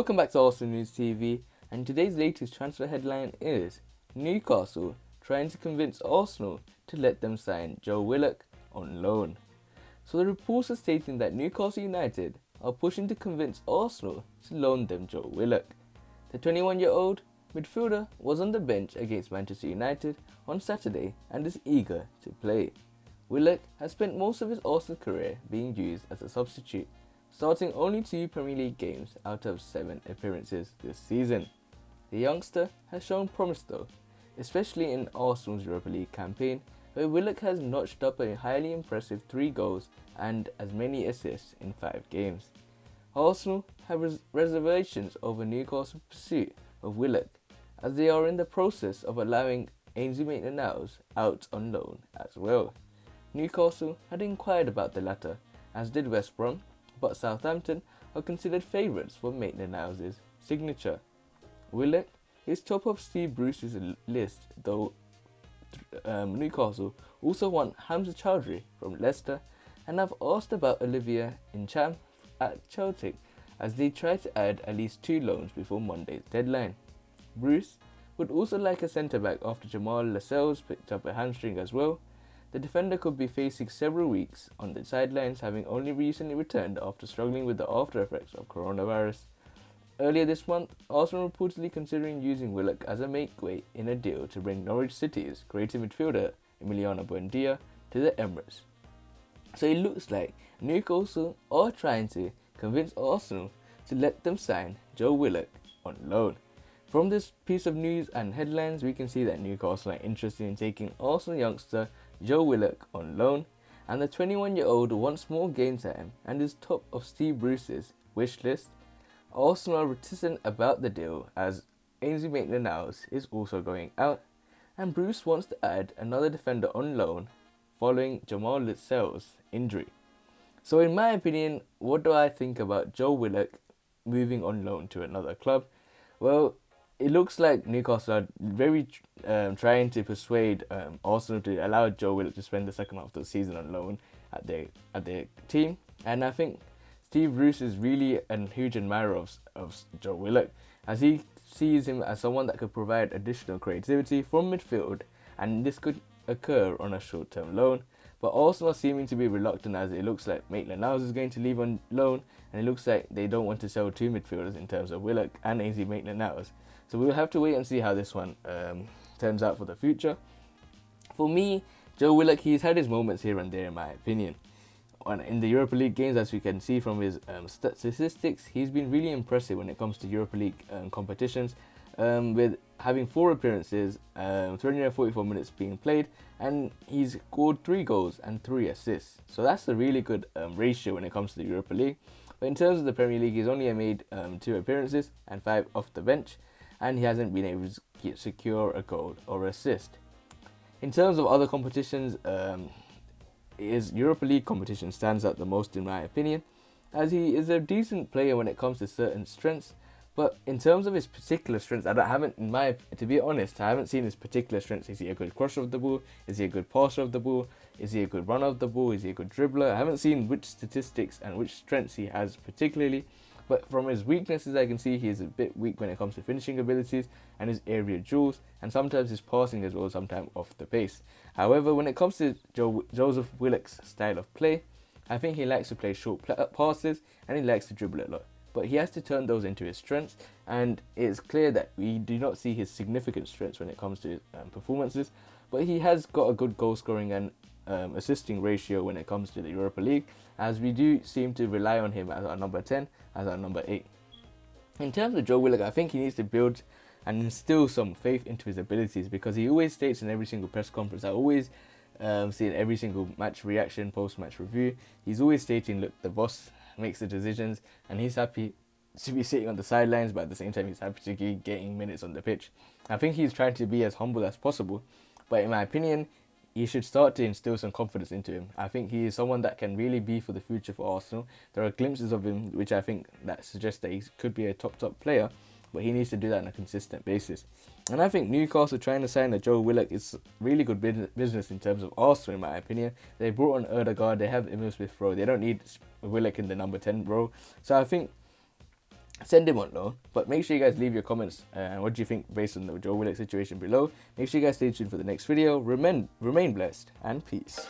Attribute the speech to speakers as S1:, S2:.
S1: Welcome back to Arsenal News TV, and today's latest transfer headline is Newcastle trying to convince Arsenal to let them sign Joe Willock on loan. So the reports are stating that Newcastle United are pushing to convince Arsenal to loan them Joe Willock. The 21-year-old midfielder was on the bench against Manchester United on Saturday and is eager to play. Willock has spent most of his Arsenal career being used as a substitute, starting only 2 Premier League games out of 7 appearances this season. The youngster has shown promise though, especially in Arsenal's Europa League campaign, where Willock has notched up a highly impressive 3 goals and as many assists in 5 games. Arsenal have reservations over Newcastle's pursuit of Willock, as they are in the process of allowing Ainsley Maitland-Niles out on loan as well. Newcastle had inquired about the latter, as did West Brom, but Southampton are considered favourites for Maitland-Niles' signature. Willock is top of Steve Bruce's list, though Newcastle also want Hamza Chowdhury from Leicester and have asked about Olivier Ntcham at Celtic, as they try to add at least 2 loans before Monday's deadline. Bruce would also like a centre-back after Jamal Lascelles picked up a hamstring as well. The defender could be facing several weeks on the sidelines, having only recently returned after struggling with the after effects of coronavirus. Earlier this month, Arsenal reportedly considering using Willock as a makeweight in a deal to bring Norwich City's creative midfielder Emiliano Buendia to the Emirates. So it looks like Newcastle are trying to convince Arsenal to let them sign Joe Willock on loan. From this piece of news and headlines, we can see that Newcastle are interested in taking Arsenal youngster Joe Willock on loan, and the 21-year-old wants more game time and is top of Steve Bruce's wish list. Arsenal are reticent about the deal as Ainsley Maitland-Niles is also going out, and Bruce wants to add another defender on loan following Jamal Lascelles' injury. So in my opinion, what do I think about Joe Willock moving on loan to another club? Well, it looks like Newcastle are very trying to persuade Arsenal to allow Joe Willock to spend the second half of the season on loan at their team, and I think Steve Bruce is really a huge admirer of Joe Willock, as he sees him as someone that could provide additional creativity from midfield, and this could occur on a short-term loan. But Arsenal are seeming to be reluctant, as it looks like Maitland-Niles is going to leave on loan, and it looks like they don't want to sell 2 midfielders in terms of Willock and Ainsley Maitland-Niles. So we'll have to wait and see how this one turns out for the future. For me, Joe Willock, he's had his moments here and there in my opinion. In the Europa League games, as we can see from his statistics, he's been really impressive when it comes to Europa League competitions, with having 4 appearances, 344 minutes being played, and he's scored 3 goals and 3 assists. So that's a really good ratio when it comes to the Europa League. But in terms of the Premier League, he's only made 2 appearances and 5 off the bench, and he hasn't been able to secure a goal or assist. In terms of other competitions, his Europa League competition stands out the most in my opinion, as he is a decent player when it comes to certain strengths. But in terms of his particular strengths, to be honest, I haven't seen his particular strengths. Is he a good crosser of the ball? Is he a good passer of the ball? Is he a good runner of the ball? Is he a good dribbler? I haven't seen which statistics and which strengths he has particularly. But from his weaknesses, I can see he is a bit weak when it comes to finishing abilities and his area duels, and sometimes his passing as well, sometimes off the pace. However, when it comes to Joseph Willock's style of play, I think he likes to play short passes and he likes to dribble a lot. But he has to turn those into his strengths, and it's clear that we do not see his significant strengths when it comes to his performances. But he has got a good goal scoring and assisting ratio when it comes to the Europa League, as we do seem to rely on him as our number 10, as our number 8. In terms of Joe Willock, I think he needs to build and instill some faith into his abilities, because he always states in every single press conference, I always see in every single match reaction, post-match review, he's always stating, look, the boss makes the decisions and he's happy to be sitting on the sidelines, but at the same time he's happy to be getting minutes on the pitch. I think he's trying to be as humble as possible, but in my opinion, he should start to instill some confidence into him. I think he is someone that can really be for the future for Arsenal. There are glimpses of him which I think that suggest that he could be a top player, but he needs to do that on a consistent basis. And I think Newcastle trying to sign a Joe Willock is really good business in terms of Arsenal, in my opinion. They brought on Odegaard, they have Emil Smith Rowe, they don't need Willock in the number 10 role. So I think send him on loan. But make sure you guys leave your comments. What do you think based on the Joe Willock situation below? Make sure you guys stay tuned for the next video. Remain blessed and peace.